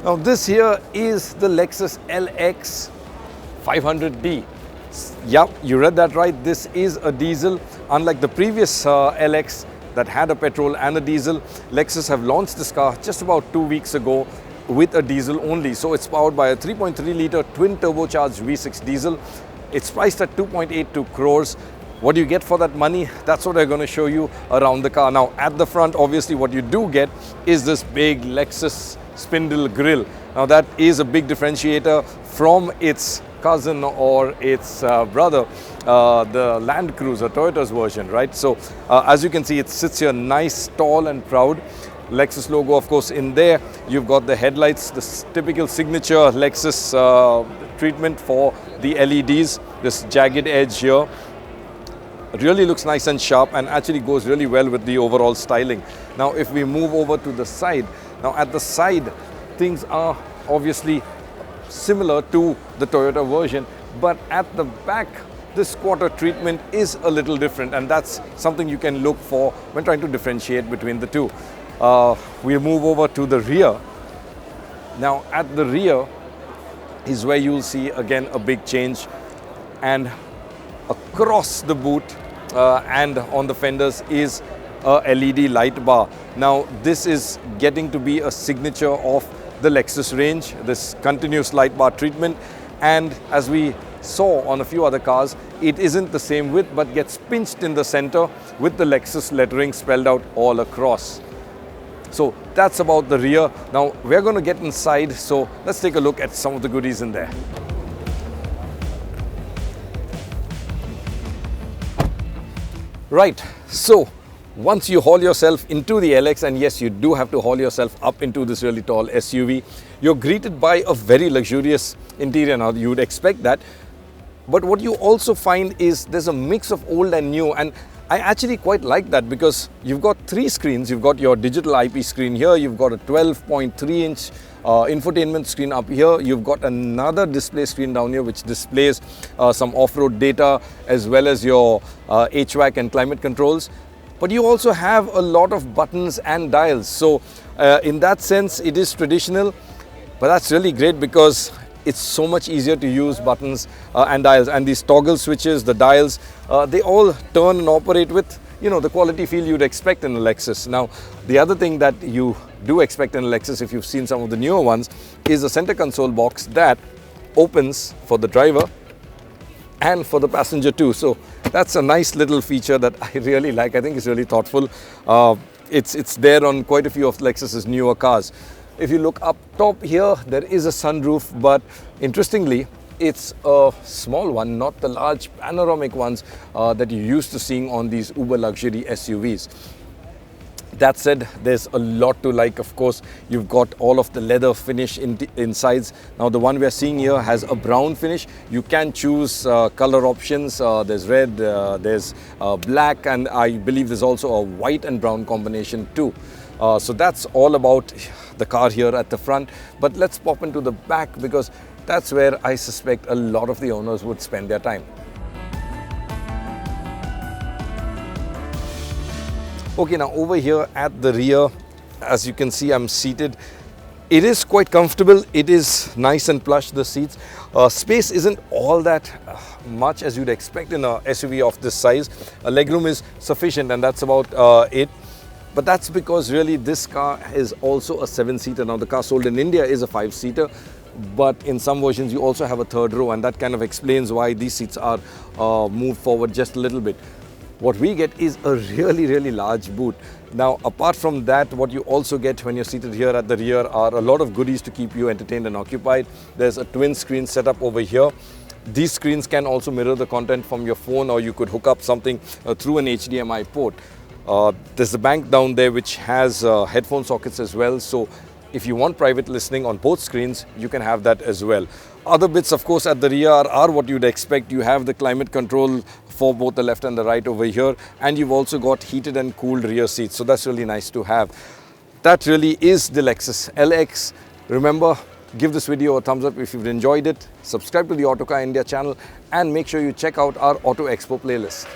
Now this here is the Lexus LX 500D. Yep, you read that right. This is a diesel. Unlike the previous LX that had a petrol and a diesel, Lexus have launched this car just about 2 weeks ago with a diesel only. So it's powered by a 3.3 litre twin turbocharged V6 diesel. It's priced at 2.82 crores. What do you get for that money? That's what I'm going to show you around the car. Now at the front, obviously what you do get is this big Lexus spindle grille. Now that is a big differentiator from its cousin or its brother, the Land Cruiser, Toyota's version, right? So as you can see, it sits here nice, tall and proud. Lexus logo, of course, in there. You've got the headlights, the typical signature Lexus treatment for the LEDs, this jagged edge here. It really looks nice and sharp and actually goes really well with the overall styling. Now if we move over to the side, now at the side things are obviously similar to the Toyota version, but at the back this quarter treatment is a little different, and that's something you can look for when trying to differentiate between the two. We move over to the rear. Now at the rear is where you'll see again a big change, and across the boot and on the fenders is a LED light bar. Now this is getting to be a signature of the Lexus range, this continuous light bar treatment, and as we saw on a few other cars, it isn't the same width but gets pinched in the center with the Lexus lettering spelled out all across. So that's about the rear. Now we're going to get inside, so let's take a look at some of the goodies in there. Right, so once you haul yourself into the LX, and yes, you do have to haul yourself up into this really tall SUV, you're greeted by a very luxurious interior. Now you would expect that, but what you also find is there's a mix of old and new, and I actually quite like that because you've got three screens. You've got your digital IP screen here, you've got a 12.3-inch infotainment screen up here, you've got another display screen down here which displays some off-road data as well as your HVAC and climate controls. But you also have a lot of buttons and dials. So in that sense, it is traditional, but that's really great because it's so much easier to use buttons and dials, and these toggle switches, the dials, they all turn and operate with, you know, the quality feel you'd expect in a Lexus. Now, the other thing that you do expect in a Lexus, if you've seen some of the newer ones, is a center console box that opens for the driver and for the passenger too. So that's a nice little feature that I really like. I think it's really thoughtful. It's there on quite a few of Lexus's newer cars. If you look up top here, there is a sunroof, but interestingly, it's a small one, not the large panoramic ones that you're used to seeing on these uber luxury SUVs. That said, there's a lot to like. Of course, you've got all of the leather finish insides. Now, the one we're seeing here has a brown finish. You can choose color options. There's red, there's black, and I believe there's also a white and brown combination too. So that's all about the car here at the front. But let's pop into the back because that's where I suspect a lot of the owners would spend their time. Okay, now over here at the rear, as you can see, I'm seated. It is quite comfortable. It is nice and plush, the seats. Space isn't all that much as you'd expect in a SUV of this size. Legroom is sufficient, and that's about it. But that's because really this car is also a 7-seater. Now the car sold in India is a 5-seater, but in some versions you also have a third row, and that kind of explains why these seats are moved forward just a little bit. What we get is a really large boot. Now apart from that, what you also get when you're seated here at the rear are a lot of goodies to keep you entertained and occupied. There's a twin screen setup over here. These screens can also mirror the content from your phone, or you could hook up something through an HDMI port. There's the bank down there which has headphone sockets as well, so if you want private listening on both screens, you can have that as well. Other bits, of course, at the rear are what you'd expect. You have the climate control for both the left and the right over here, and you've also got heated and cooled rear seats, so that's really nice to have. That really is the Lexus LX. Remember, give this video a thumbs up if you've enjoyed it, subscribe to the Autocar India channel, and make sure you check out our Auto Expo playlist.